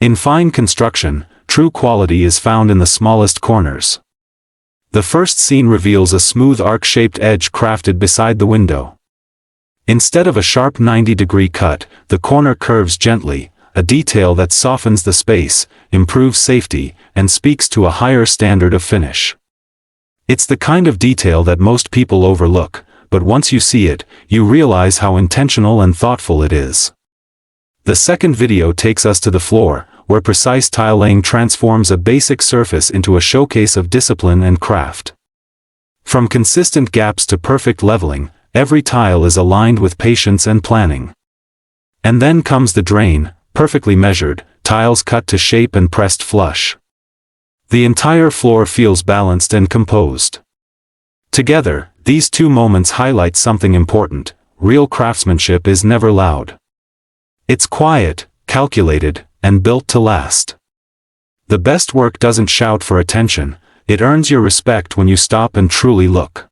In fine construction, true quality is found in the smallest corners. The first scene reveals a smooth arc-shaped edge crafted beside the window. Instead of a sharp 90-degree cut, the corner curves gently, a detail that softens the space, improves safety, and speaks to a higher standard of finish. It's the kind of detail that most people overlook, but once you see it, you realize how intentional and thoughtful it is. The second video takes us to the floor, where precise tile laying transforms a basic surface into a showcase of discipline and craft. From consistent gaps to perfect leveling, every tile is aligned with patience and planning. And then comes the drain, perfectly measured, tiles cut to shape and pressed flush. The entire floor feels balanced and composed. Together, these two moments highlight something important: real craftsmanship is never loud. It's quiet, calculated, and built to last. The best work doesn't shout for attention, it earns your respect when you stop and truly look.